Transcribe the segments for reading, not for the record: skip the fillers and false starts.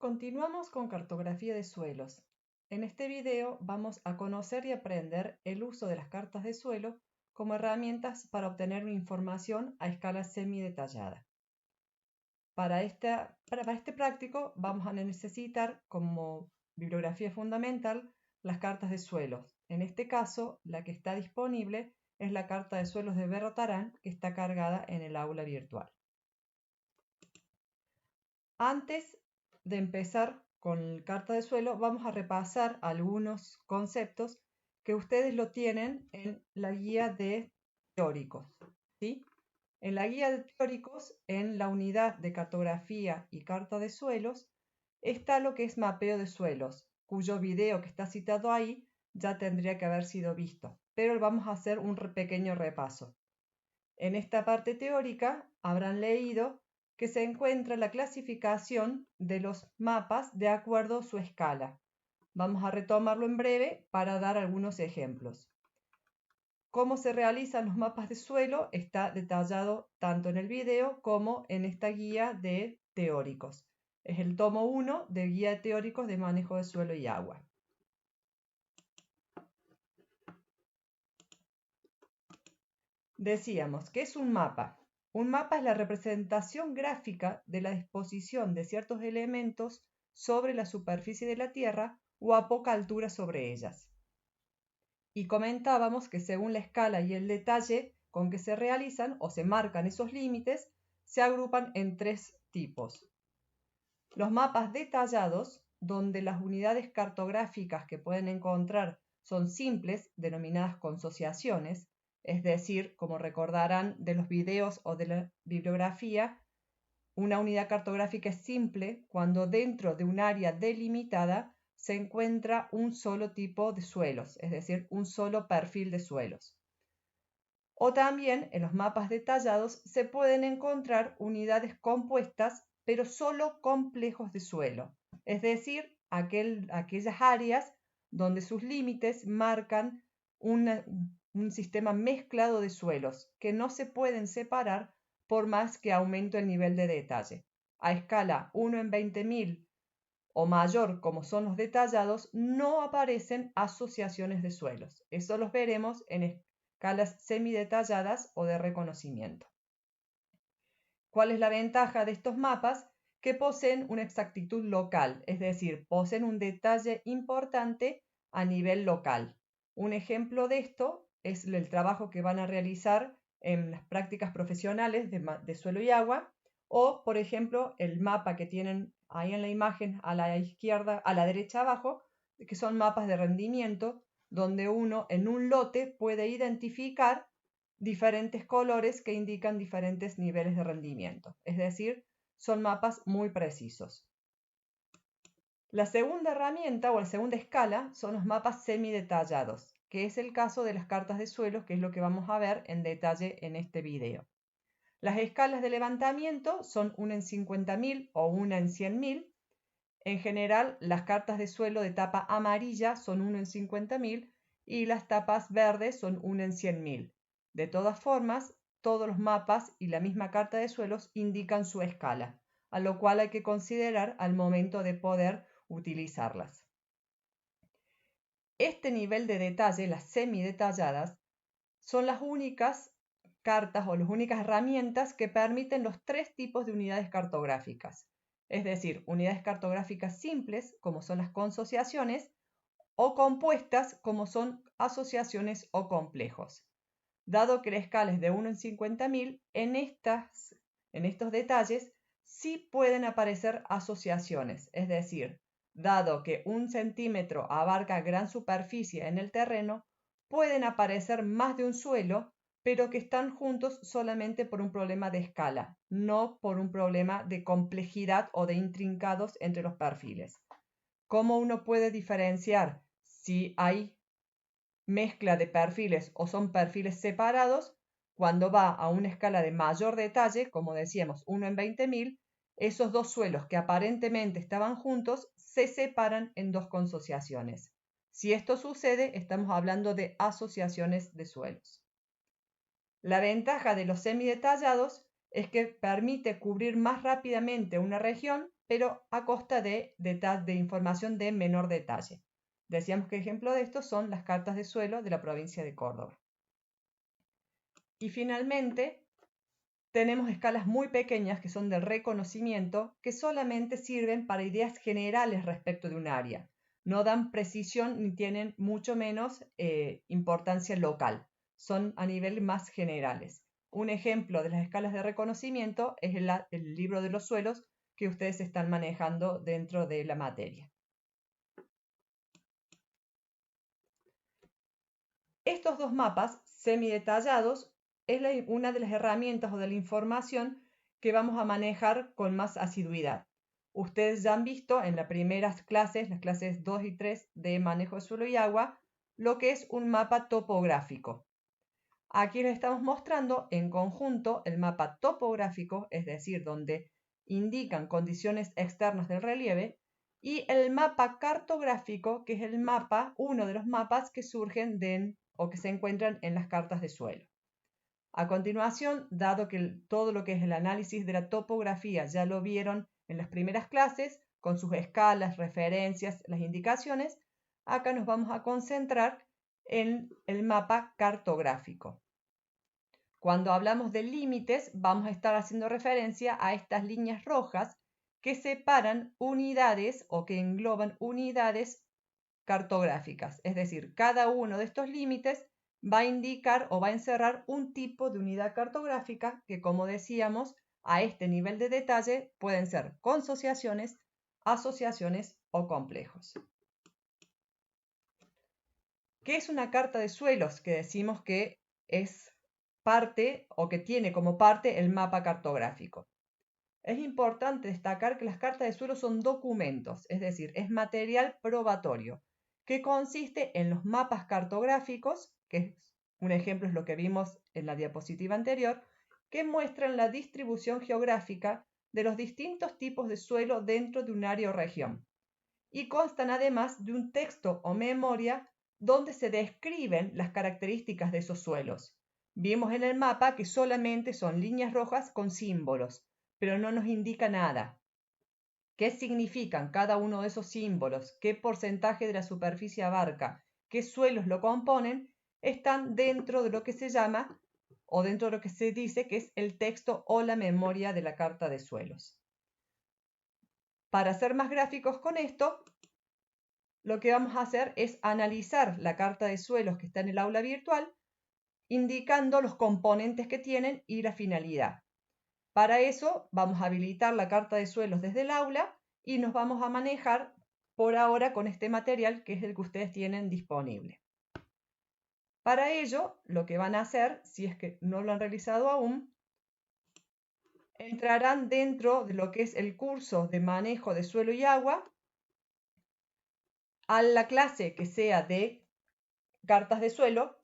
Continuamos con cartografía de suelos. En este video vamos a conocer y aprender el uso de las cartas de suelo como herramientas para obtener información a escala semidetallada. Para este práctico vamos a necesitar como bibliografía fundamental las cartas de suelos. En este caso, la que está disponible es la carta de suelos de Berrotarán, que está cargada en el aula virtual. Antes de empezar con carta de suelo, vamos a repasar algunos conceptos que ustedes lo tienen en la guía de teóricos, ¿sí? En la guía de teóricos, en la unidad de cartografía y carta de suelos, está lo que es mapeo de suelos, cuyo video que está citado ahí ya tendría que haber sido visto, pero vamos a hacer un pequeño repaso. En esta parte teórica habrán leído que se encuentra la clasificación de los mapas de acuerdo a su escala. Vamos a retomarlo en breve para dar algunos ejemplos. Cómo se realizan los mapas de suelo está detallado tanto en el video como en esta guía de teóricos. Es el tomo 1 de Guía de Teóricos de Manejo de Suelo y Agua. Decíamos, ¿qué es un mapa? Un mapa es la representación gráfica de la disposición de ciertos elementos sobre la superficie de la Tierra o a poca altura sobre ellas. Y comentábamos que según la escala y el detalle con que se realizan o se marcan esos límites, se agrupan en tres tipos. Los mapas detallados, donde las unidades cartográficas que pueden encontrar son simples, denominadas consociaciones, es decir, como recordarán de los videos o de la bibliografía, una unidad cartográfica es simple cuando dentro de un área delimitada se encuentra un solo tipo de suelos, es decir, un solo perfil de suelos. O también en los mapas detallados se pueden encontrar unidades compuestas, pero solo complejos de suelo, es decir, aquellas áreas donde sus límites marcan un sistema mezclado de suelos que no se pueden separar por más que aumente el nivel de detalle. A escala 1 en 20.000 o mayor, como son los detallados, no aparecen asociaciones de suelos. Eso los veremos en escalas semidetalladas o de reconocimiento. ¿Cuál es la ventaja de estos mapas? Que poseen una exactitud local, es decir, poseen un detalle importante a nivel local. Un ejemplo de esto es el trabajo que van a realizar en las prácticas profesionales de suelo y agua, o, por ejemplo, el mapa que tienen ahí en la imagen a la izquierda, a la derecha abajo, que son mapas de rendimiento, donde uno en un lote puede identificar diferentes colores que indican diferentes niveles de rendimiento. Es decir, son mapas muy precisos. La segunda herramienta o la segunda escala son los mapas semidetallados, que es el caso de las cartas de suelos, que es lo que vamos a ver en detalle en este video. Las escalas de levantamiento son 1 en 50.000 o 1 en 100.000. En general, las cartas de suelo de tapa amarilla son 1 en 50.000 y las tapas verdes son 1 en 100.000. De todas formas, todos los mapas y la misma carta de suelos indican su escala, a lo cual hay que considerar al momento de poder utilizarlas. Este nivel de detalle, las semidetalladas, son las únicas cartas o las únicas herramientas que permiten los tres tipos de unidades cartográficas, es decir, unidades cartográficas simples, como son las consociaciones, o compuestas, como son asociaciones o complejos. Dado que la escala es de 1 en 50.000, en estos detalles sí pueden aparecer asociaciones, es decir, dado que 1 centímetro abarca gran superficie en el terreno, pueden aparecer más de un suelo, pero que están juntos solamente por un problema de escala, no por un problema de complejidad o de intrincados entre los perfiles. ¿Cómo uno puede diferenciar si hay mezcla de perfiles o son perfiles separados? Cuando va a una escala de mayor detalle, como decíamos, 1 en 20.000, esos dos suelos que aparentemente estaban juntos se separan en dos consociaciones. Si esto sucede, estamos hablando de asociaciones de suelos. La ventaja de los semidetallados es que permite cubrir más rápidamente una región, pero a costa de información de menor detalle. Decíamos que ejemplo de esto son las cartas de suelo de la provincia de Córdoba. Y finalmente, tenemos escalas muy pequeñas que son de reconocimiento, que solamente sirven para ideas generales respecto de un área. No dan precisión ni tienen mucho menos importancia local. Son a nivel más generales. Un ejemplo de las escalas de reconocimiento es el libro de los suelos que ustedes están manejando dentro de la materia. Estos dos mapas semidetallados es una de las herramientas o de la información que vamos a manejar con más asiduidad. Ustedes ya han visto en las primeras clases, las clases 2 y 3 de manejo de suelo y agua, lo que es un mapa topográfico. Aquí les estamos mostrando en conjunto el mapa topográfico, es decir, donde indican condiciones externas del relieve, y el mapa cartográfico, que es el mapa, uno de los mapas que surgen o que se encuentran en las cartas de suelo. A continuación, dado que todo lo que es el análisis de la topografía ya lo vieron en las primeras clases, con sus escalas, referencias, las indicaciones, acá nos vamos a concentrar en el mapa cartográfico. Cuando hablamos de límites, vamos a estar haciendo referencia a estas líneas rojas que separan unidades o que engloban unidades cartográficas. Es decir, cada uno de estos límites va a indicar o va a encerrar un tipo de unidad cartográfica que, como decíamos, a este nivel de detalle pueden ser consociaciones, asociaciones o complejos. ¿Qué es una carta de suelos? Que decimos que es parte o que tiene como parte el mapa cartográfico. Es importante destacar que las cartas de suelo son documentos, es decir, es material probatorio, que consiste en los mapas cartográficos, que un ejemplo es lo que vimos en la diapositiva anterior, que muestran la distribución geográfica de los distintos tipos de suelo dentro de un área o región, y constan además de un texto o memoria donde se describen las características de esos suelos. Vimos en el mapa que solamente son líneas rojas con símbolos, pero no nos indica nada. ¿Qué significan cada uno de esos símbolos? ¿Qué porcentaje de la superficie abarca? ¿Qué suelos lo componen? Están dentro de lo que se llama o dentro de lo que se dice que es el texto o la memoria de la carta de suelos. Para ser más gráficos con esto, lo que vamos a hacer es analizar la carta de suelos que está en el aula virtual, indicando los componentes que tienen y la finalidad. Para eso vamos a habilitar la carta de suelos desde el aula y nos vamos a manejar por ahora con este material que es el que ustedes tienen disponible. Para ello, lo que van a hacer, si es que no lo han realizado aún, entrarán dentro de lo que es el curso de manejo de suelo y agua a la clase que sea de cartas de suelo.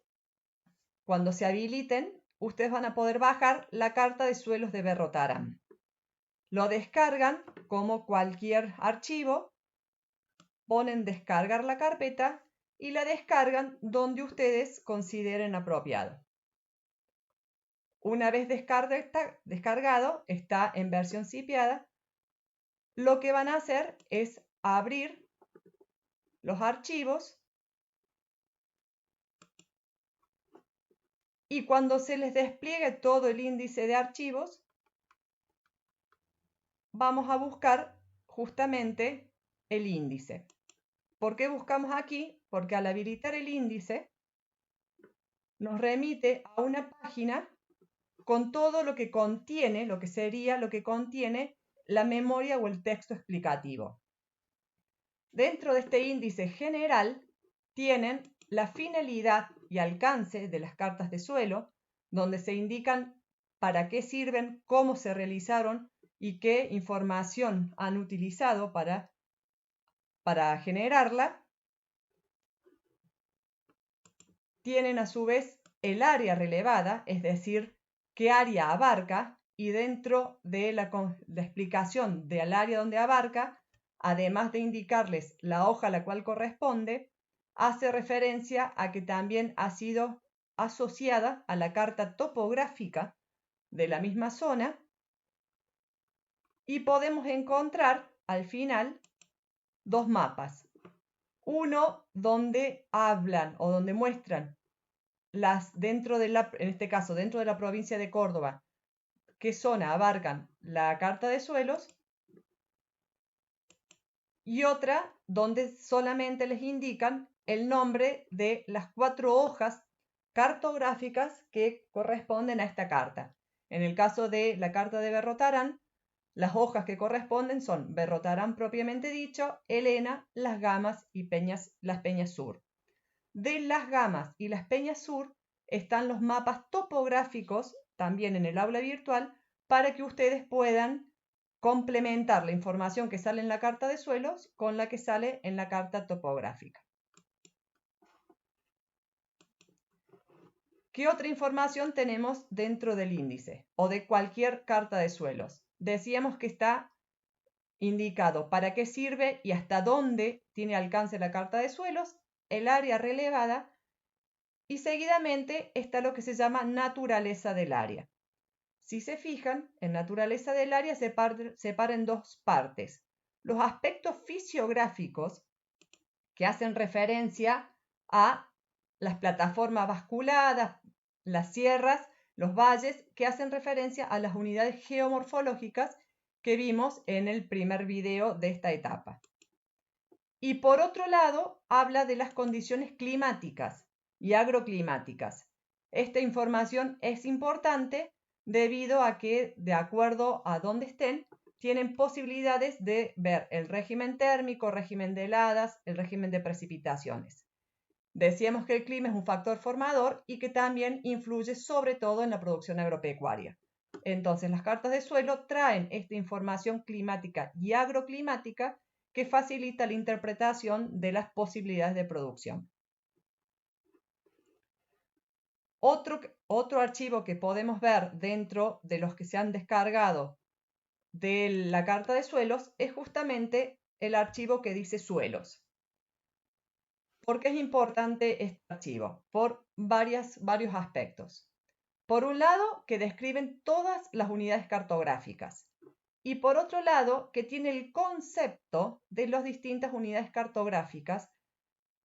Cuando se habiliten, ustedes van a poder bajar la carta de suelos de Berrotaram. Lo descargan como cualquier archivo, ponen descargar la carpeta y la descargan donde ustedes consideren apropiado. Una vez descargado, está en versión zipeada, lo que van a hacer es abrir los archivos y cuando se les despliegue todo el índice de archivos, vamos a buscar justamente el índice. ¿Por qué buscamos aquí? Porque al habilitar el índice nos remite a una página con todo lo que contiene, lo que sería lo que contiene la memoria o el texto explicativo. Dentro de este índice general tienen la finalidad y alcance de las cartas de suelo, donde se indican para qué sirven, cómo se realizaron y qué información han utilizado para generarla. Tienen a su vez el área relevada, es decir, qué área abarca, y dentro de la explicación del área donde abarca, además de indicarles la hoja a la cual corresponde, hace referencia a que también ha sido asociada a la carta topográfica de la misma zona y podemos encontrar al final dos mapas. Uno donde hablan o donde muestran en este caso, dentro de la provincia de Córdoba, qué zona abarcan la carta de suelos, y otra donde solamente les indican el nombre de las 4 hojas cartográficas que corresponden a esta carta. En el caso de la carta de Berrotarán, las hojas que corresponden son Berrotarán propiamente dicho, Elena, Las Gamas y las Peñas Sur. De Las Gamas y las Peñas Sur están los mapas topográficos también en el aula virtual para que ustedes puedan complementar la información que sale en la carta de suelos con la que sale en la carta topográfica. ¿Qué otra información tenemos dentro del índice o de cualquier carta de suelos? Decíamos que está indicado para qué sirve y hasta dónde tiene alcance la carta de suelos, el área relevada, y seguidamente está lo que se llama naturaleza del área. Si se fijan, en naturaleza del área se separa en dos partes. Los aspectos fisiográficos, que hacen referencia a las plataformas basculadas, las sierras, los valles, que hacen referencia a las unidades geomorfológicas que vimos en el primer video de esta etapa. Y por otro lado, habla de las condiciones climáticas y agroclimáticas. Esta información es importante debido a que, de acuerdo a dónde estén, tienen posibilidades de ver el régimen térmico, régimen de heladas, el régimen de precipitaciones. Decíamos que el clima es un factor formador y que también influye sobre todo en la producción agropecuaria. Entonces, las cartas de suelo traen esta información climática y agroclimática que facilita la interpretación de las posibilidades de producción. Otro archivo que podemos ver dentro de los que se han descargado de la carta de suelos es justamente el archivo que dice suelos. ¿Por qué es importante este archivo? Por varios aspectos. Por un lado, que describen todas las unidades cartográficas. Y por otro lado, que tiene el concepto de las distintas unidades cartográficas,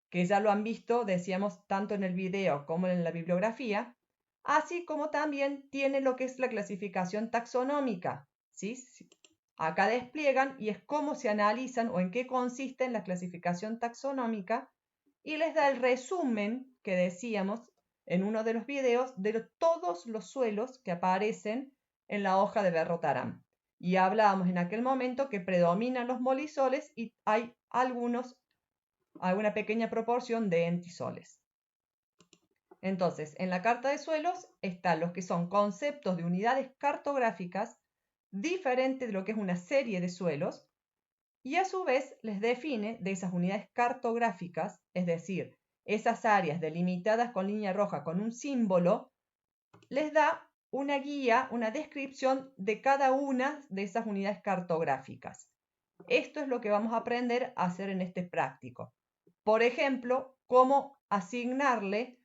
que ya lo han visto, decíamos, tanto en el video como en la bibliografía, así como también tiene lo que es la clasificación taxonómica. ¿Sí? Acá despliegan y es cómo se analizan o en qué consiste la clasificación taxonómica y les da el resumen que decíamos en uno de los videos de todos los suelos que aparecen en la hoja de Berrotarán. Y hablábamos en aquel momento que predominan los molisoles y hay alguna pequeña proporción de entisoles. Entonces, en la carta de suelos están los que son conceptos de unidades cartográficas diferentes de lo que es una serie de suelos y a su vez les define de esas unidades cartográficas, es decir, esas áreas delimitadas con línea roja con un símbolo, les da una guía, una descripción de cada una de esas unidades cartográficas. Esto es lo que vamos a aprender a hacer en este práctico. Por ejemplo, cómo asignarle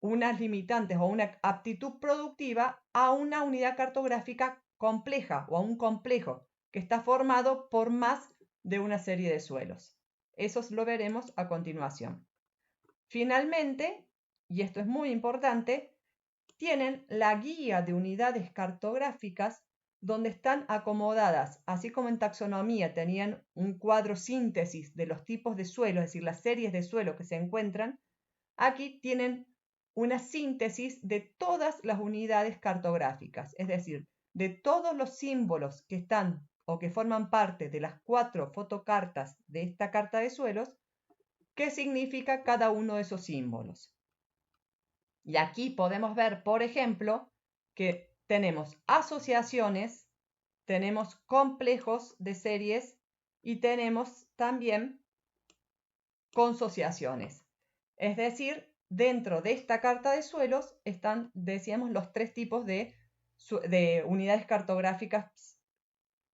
unas limitantes o una aptitud productiva a una unidad cartográfica compleja o a un complejo que está formado por más de una serie de suelos. Eso lo veremos a continuación. Finalmente, y esto es muy importante, tienen la guía de unidades cartográficas donde están acomodadas, así como en taxonomía tenían un cuadro síntesis de los tipos de suelo, es decir, las series de suelo que se encuentran, aquí tienen una síntesis de todas las unidades cartográficas, es decir, de todos los símbolos que están o que forman parte de las 4 fotocartas de esta carta de suelos, qué significa cada uno de esos símbolos. Y aquí podemos ver, por ejemplo, que tenemos asociaciones, tenemos complejos de series y tenemos también consociaciones. Es decir, dentro de esta carta de suelos están, decíamos, los 3 tipos de unidades cartográficas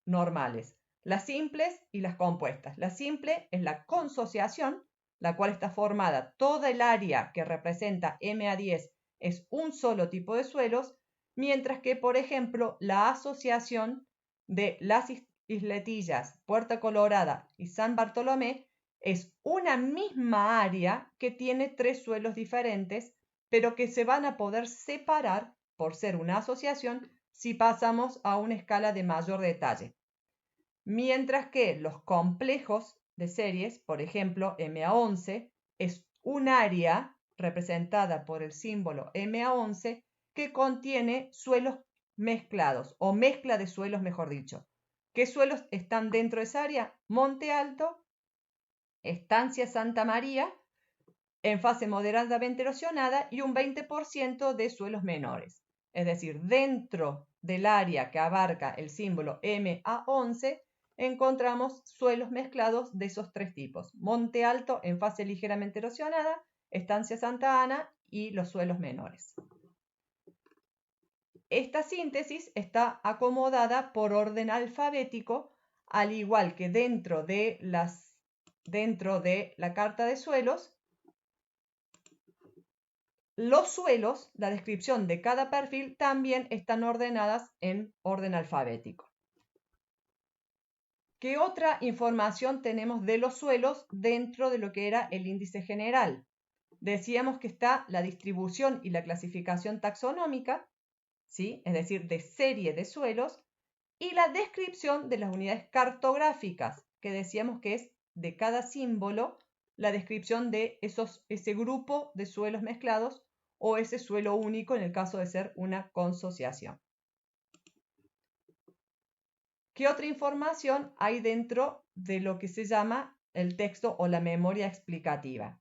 normales. Las simples y las compuestas. La simple es la consociación, la cual está formada toda el área que representa MA10 es un solo tipo de suelos, mientras que, por ejemplo, la asociación de las isletillas Puerto Colorado y San Bartolomé es una misma área que tiene 3 suelos diferentes, pero que se van a poder separar por ser una asociación si pasamos a una escala de mayor detalle. Mientras que los complejos de series, por ejemplo, MA11, es un área representada por el símbolo MA11 que contiene suelos mezclados o mezcla de suelos, mejor dicho. ¿Qué suelos están dentro de esa área? Monte Alto, Estancia Santa María, en fase moderadamente erosionada y un 20% de suelos menores. Es decir, dentro del área que abarca el símbolo MA11 encontramos suelos mezclados de esos 3 tipos. Monte Alto en fase ligeramente erosionada, Estancia Santa Ana y los suelos menores. Esta síntesis está acomodada por orden alfabético, al igual que dentro de la carta de suelos, los suelos, la descripción de cada perfil, también están ordenadas en orden alfabético. ¿Qué otra información tenemos de los suelos dentro de lo que era el índice general? Decíamos que está la distribución y la clasificación taxonómica, ¿sí? Es decir, de serie de suelos, y la descripción de las unidades cartográficas, que decíamos que es de cada símbolo la descripción de ese grupo de suelos mezclados o ese suelo único en el caso de ser una consociación. ¿Qué otra información hay dentro de lo que se llama el texto o la memoria explicativa?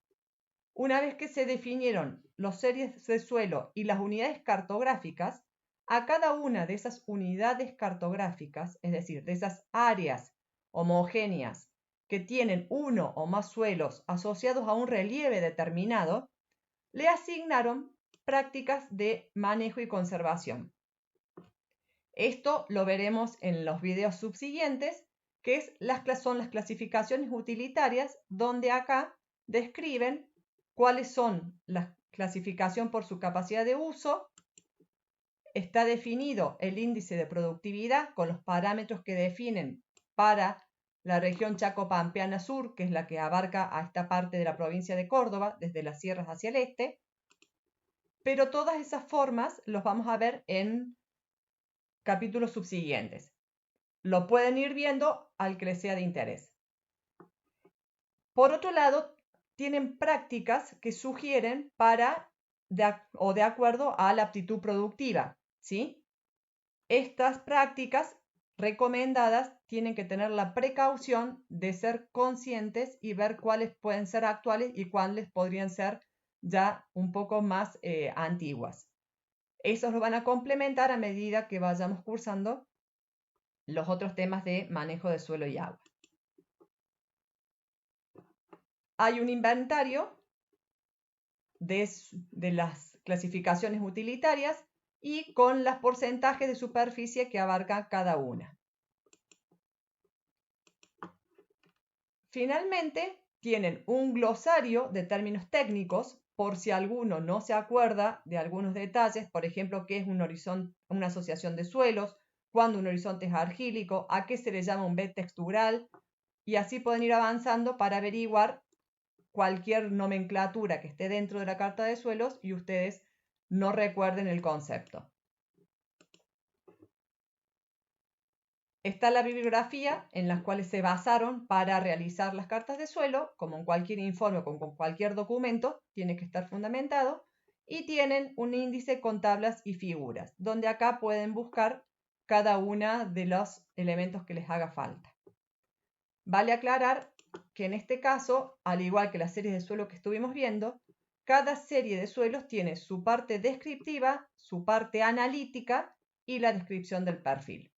Una vez que se definieron los series de suelo y las unidades cartográficas, a cada una de esas unidades cartográficas, es decir, de esas áreas homogéneas que tienen uno o más suelos asociados a un relieve determinado, le asignaron prácticas de manejo y conservación. Esto lo veremos en los videos subsiguientes, que son las clasificaciones utilitarias, donde acá describen cuáles son la clasificación por su capacidad de uso. Está definido el índice de productividad con los parámetros que definen para la región Chaco-Pampeana Sur, que es la que abarca a esta parte de la provincia de Córdoba, desde las sierras hacia el este. Pero todas esas formas los vamos a ver en capítulos subsiguientes. Lo pueden ir viendo al que les sea de interés. Por otro lado, tienen prácticas que sugieren de acuerdo a la aptitud productiva, ¿sí? Estas prácticas recomendadas tienen que tener la precaución de ser conscientes y ver cuáles pueden ser actuales y cuáles podrían ser ya un poco más antiguas. Esos lo van a complementar a medida que vayamos cursando los otros temas de manejo de suelo y agua. Hay un inventario de las clasificaciones utilitarias y con los porcentajes de superficie que abarca cada una. Finalmente, tienen un glosario de términos técnicos por si alguno no se acuerda de algunos detalles, por ejemplo, qué es una asociación de suelos, cuándo un horizonte es argílico, a qué se le llama un bed textural, y así pueden ir avanzando para averiguar cualquier nomenclatura que esté dentro de la carta de suelos y ustedes no recuerden el concepto. Está la bibliografía en la cual se basaron para realizar las cartas de suelo, como en cualquier informe o con cualquier documento, tiene que estar fundamentado, y tienen un índice con tablas y figuras, donde acá pueden buscar cada uno de los elementos que les haga falta. Vale aclarar que en este caso, al igual que las series de suelo que estuvimos viendo, cada serie de suelos tiene su parte descriptiva, su parte analítica y la descripción del perfil.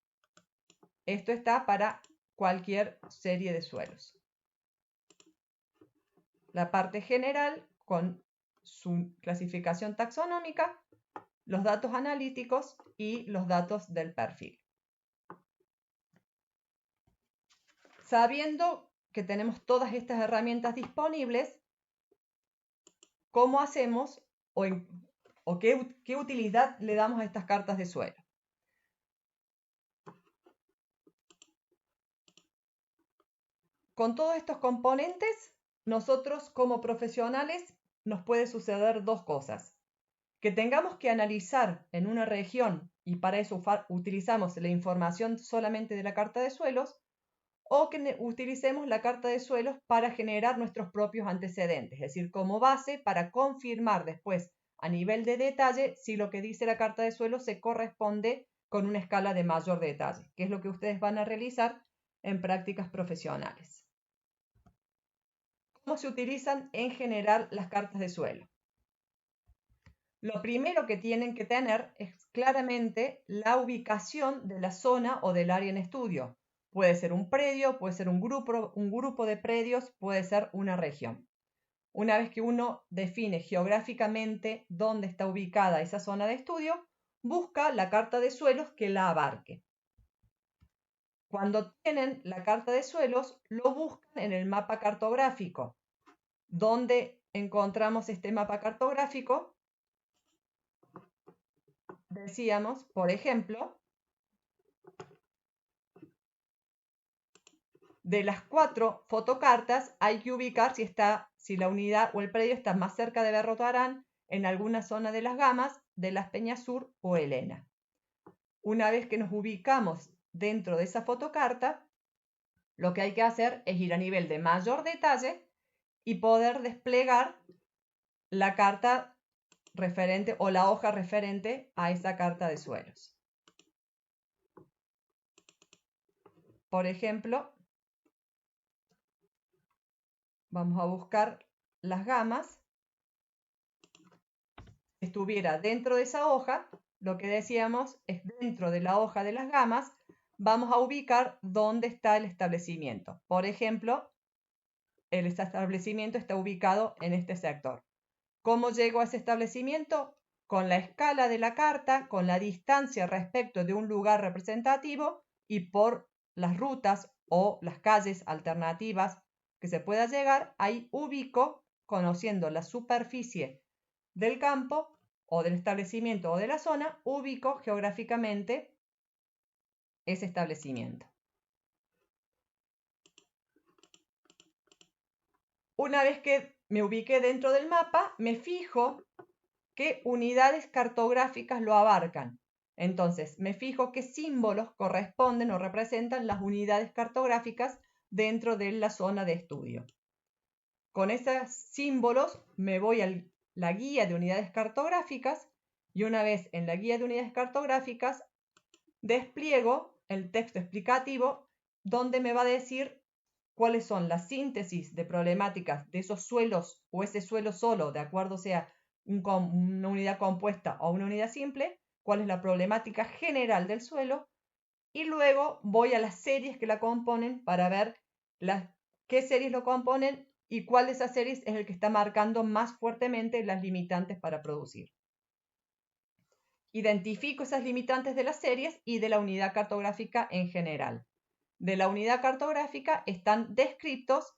Esto está para cualquier serie de suelos. La parte general con su clasificación taxonómica, los datos analíticos y los datos del perfil. Sabiendo que tenemos todas estas herramientas disponibles, ¿cómo hacemos o qué utilidad le damos a estas cartas de suelo. Con todos estos componentes, nosotros como profesionales nos puede suceder dos cosas. Que tengamos que analizar en una región y para eso utilizamos la información solamente de la carta de suelos, o que utilicemos la carta de suelos para generar nuestros propios antecedentes, es decir, como base para confirmar después a nivel de detalle si lo que dice la carta de suelos se corresponde con una escala de mayor detalle, que es lo que ustedes van a realizar en prácticas profesionales. ¿Cómo se utilizan en general las cartas de suelo? Lo primero que tienen que tener es claramente la ubicación de la zona o del área en estudio. Puede ser un predio, puede ser un grupo de predios, puede ser una región. Una vez que uno define geográficamente dónde está ubicada esa zona de estudio, busca la carta de suelos que la abarque. Cuando tienen la carta de suelos, lo buscan en el mapa cartográfico. ¿Dónde encontramos este mapa cartográfico? Decíamos, por ejemplo, de las 4 fotocartas hay que ubicar si la unidad o el predio está más cerca de Berrotarán, en alguna zona de las Gamas, de las Peñasur o Elena. Una vez que nos ubicamos dentro de esa fotocarta, lo que hay que hacer es ir a nivel de mayor detalle y poder desplegar la carta referente o la hoja referente a esa carta de suelos. Por ejemplo, vamos a buscar las Gamas. Si estuviera dentro de esa hoja, lo que decíamos es dentro de la hoja de las Gamas, vamos a ubicar dónde está el establecimiento. Por ejemplo, el establecimiento está ubicado en este sector. ¿Cómo llego a ese establecimiento? Con la escala de la carta, con la distancia respecto de un lugar representativo y por las rutas o las calles alternativas que se pueda llegar, ahí ubico, conociendo la superficie del campo o del establecimiento o de la zona, ubico geográficamente ese establecimiento. Una vez que me ubiqué dentro del mapa, me fijo qué unidades cartográficas lo abarcan. Entonces, me fijo qué símbolos corresponden o representan las unidades cartográficas dentro de la zona de estudio. Con esos símbolos me voy a la guía de unidades cartográficas y una vez en la guía de unidades cartográficas despliego el texto explicativo donde me va a decir cuáles son las síntesis de problemáticas de esos suelos o ese suelo solo, de acuerdo sea una unidad compuesta o una unidad simple, cuál es la problemática general del suelo, y luego voy a las series que la componen para ver qué series lo componen y cuál de esas series es el que está marcando más fuertemente las limitantes para producir. Identifico esas limitantes de las series y de la unidad cartográfica en general. De la unidad cartográfica están descritos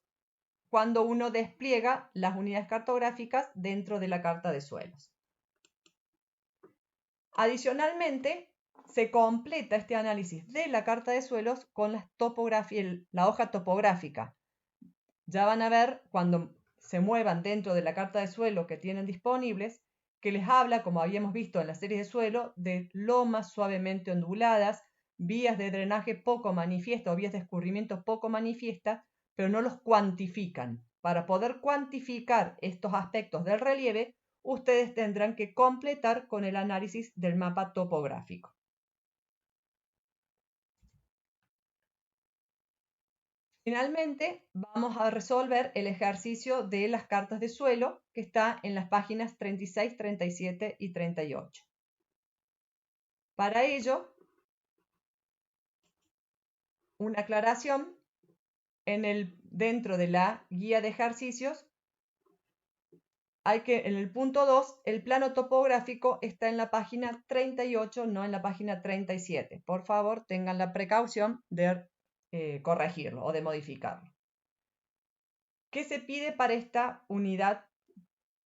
cuando uno despliega las unidades cartográficas dentro de la carta de suelos. Adicionalmente, se completa este análisis de la carta de suelos con la hoja topográfica. Ya van a ver cuando se muevan dentro de la carta de suelo que tienen disponibles, que les habla, como habíamos visto en la serie de suelo, de lomas suavemente onduladas, vías de drenaje poco manifiestas o vías de escurrimiento poco manifiestas, pero no los cuantifican. Para poder cuantificar estos aspectos del relieve, ustedes tendrán que completar con el análisis del mapa topográfico. Finalmente, vamos a resolver el ejercicio de las cartas de suelo que está en las páginas 36, 37 y 38. Para ello, una aclaración, dentro de la guía de ejercicios, en el punto 2, el plano topográfico está en la página 38, no en la página 37. Por favor, tengan la precaución de corregirlo o de modificarlo. ¿Qué se pide para esta unidad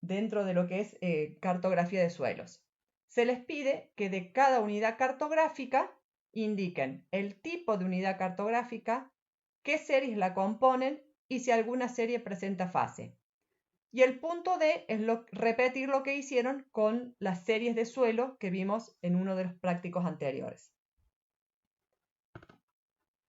dentro de lo que es cartografía de suelos. Se les pide que de cada unidad cartográfica indiquen el tipo de unidad cartográfica, qué series la componen y si alguna serie presenta fase. Y el punto D es repetir lo que hicieron con las series de suelo que vimos en uno de los prácticos anteriores.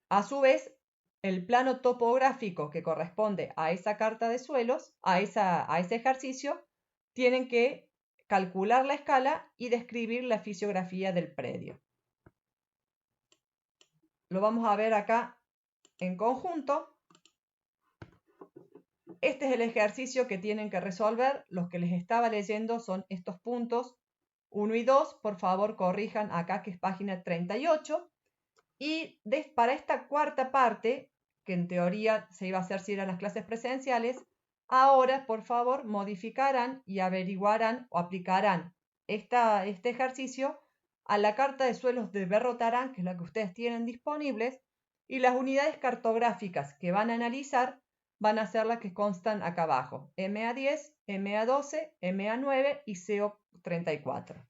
A su vez, el plano topográfico que corresponde a esa carta de suelos, a ese ejercicio, tienen que calcular la escala y describir la fisiografía del predio. Lo vamos a ver acá en conjunto. Este es el ejercicio que tienen que resolver. Los que les estaba leyendo son estos puntos 1 y 2. Por favor, corrijan acá que es página 38. Y para esta cuarta parte, que en teoría se iba a hacer si eran las clases presenciales, ahora, por favor, modificarán y averiguarán o aplicarán este ejercicio a la carta de suelos de Berrotarán, que es la que ustedes tienen disponibles, y las unidades cartográficas que van a analizar van a ser las que constan acá abajo, MA10, MA12, MA9 y CO34.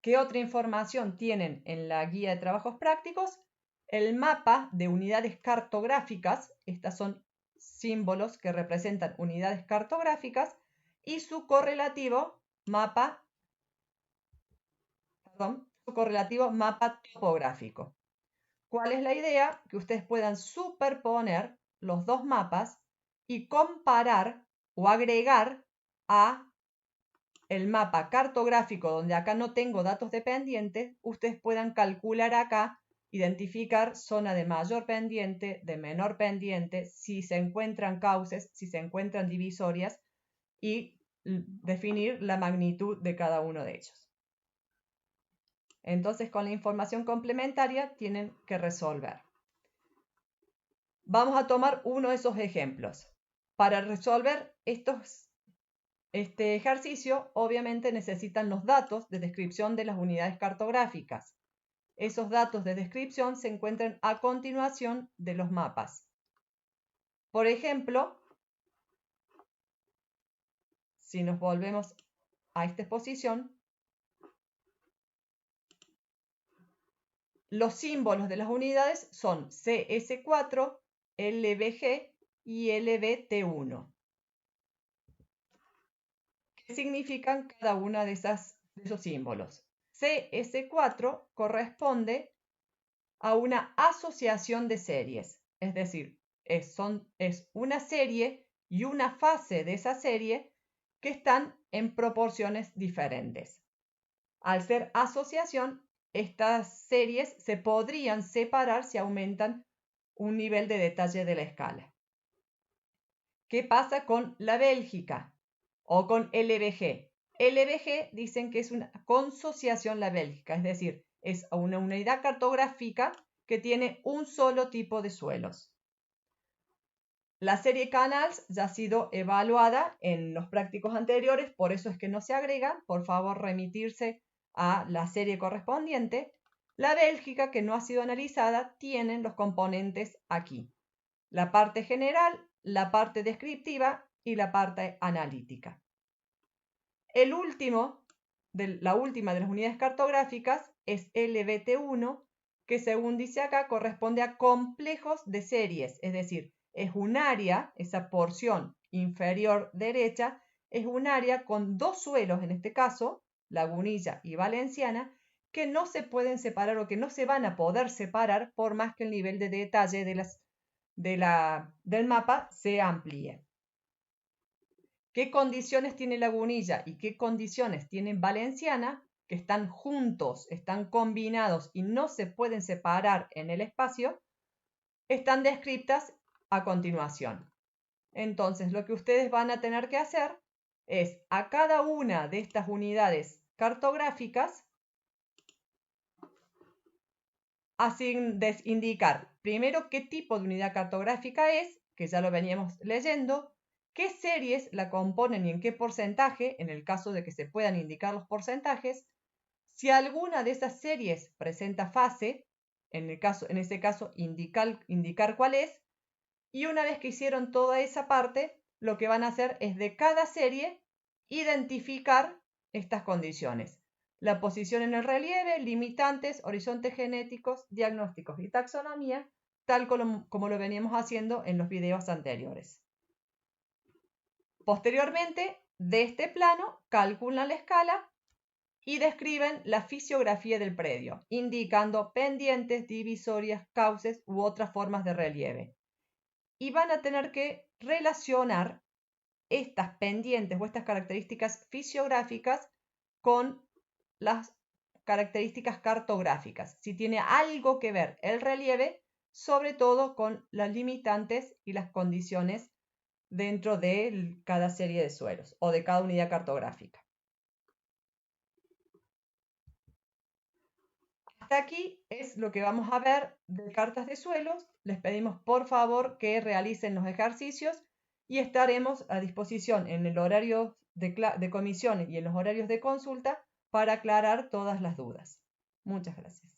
¿Qué otra información tienen en la guía de trabajos prácticos? El mapa de unidades cartográficas, estas son símbolos que representan unidades cartográficas, y su correlativo mapa topográfico. ¿Cuál es la idea? Que ustedes puedan superponer los dos mapas y comparar o agregar a el mapa cartográfico, donde acá no tengo datos de pendientes, ustedes puedan calcular acá, identificar zona de mayor pendiente, de menor pendiente, si se encuentran cauces, si se encuentran divisorias y definir la magnitud de cada uno de ellos. Entonces, con la información complementaria tienen que resolver. Vamos a tomar uno de esos ejemplos. Para resolver este ejercicio, obviamente necesitan los datos de descripción de las unidades cartográficas. Esos datos de descripción se encuentran a continuación de los mapas. Por ejemplo, si nos volvemos a esta exposición, los símbolos de las unidades son CS4, LBG y LBT1. ¿Qué significan cada una de esos símbolos? CS4 corresponde a una asociación de series, es decir, es una serie y una fase de esa serie que están en proporciones diferentes. Al ser asociación, estas series se podrían separar si aumentan un nivel de detalle de la escala. ¿Qué pasa con la Bélgica o con LBG? LBG dicen que es una consociación la Bélgica, es decir, es una unidad cartográfica que tiene un solo tipo de suelos. La serie Canals ya ha sido evaluada en los prácticos anteriores, por eso es que no se agrega. Por favor, remitirse a la serie correspondiente. La Bélgica, que no ha sido analizada, tienen los componentes aquí. La parte general, la parte descriptiva y la parte analítica. La última de las unidades cartográficas es LBT1, que según dice acá corresponde a complejos de series, es decir, es un área, esa porción inferior derecha, es un área con dos suelos, en este caso, Lagunilla y Valenciana, que no se pueden separar o que no se van a poder separar por más que el nivel de detalle del mapa se amplíe. ¿Qué condiciones tiene Lagunilla y qué condiciones tiene Valenciana? Que están juntos, están combinados y no se pueden separar en el espacio, están descritas a continuación. Entonces, lo que ustedes van a tener que hacer es a cada una de estas unidades cartográficas indicar primero qué tipo de unidad cartográfica es, que ya lo veníamos leyendo, qué series la componen y en qué porcentaje, en el caso de que se puedan indicar los porcentajes, si alguna de esas series presenta fase, en ese caso indicar cuál es, y una vez que hicieron toda esa parte, lo que van a hacer es de cada serie identificar estas condiciones. La posición en el relieve, limitantes, horizontes genéticos, diagnósticos y taxonomía, tal como lo veníamos haciendo en los videos anteriores. Posteriormente, de este plano, calculan la escala y describen la fisiografía del predio, indicando pendientes, divisorias, cauces u otras formas de relieve. Y van a tener que relacionar estas pendientes o estas características fisiográficas con las características cartográficas, si tiene algo que ver el relieve, sobre todo con las limitantes y las condiciones dentro de cada serie de suelos o de cada unidad cartográfica. Hasta aquí es lo que vamos a ver de cartas de suelos. Les pedimos por favor que realicen los ejercicios y estaremos a disposición en el horario de comisión y en los horarios de consulta para aclarar todas las dudas. Muchas gracias.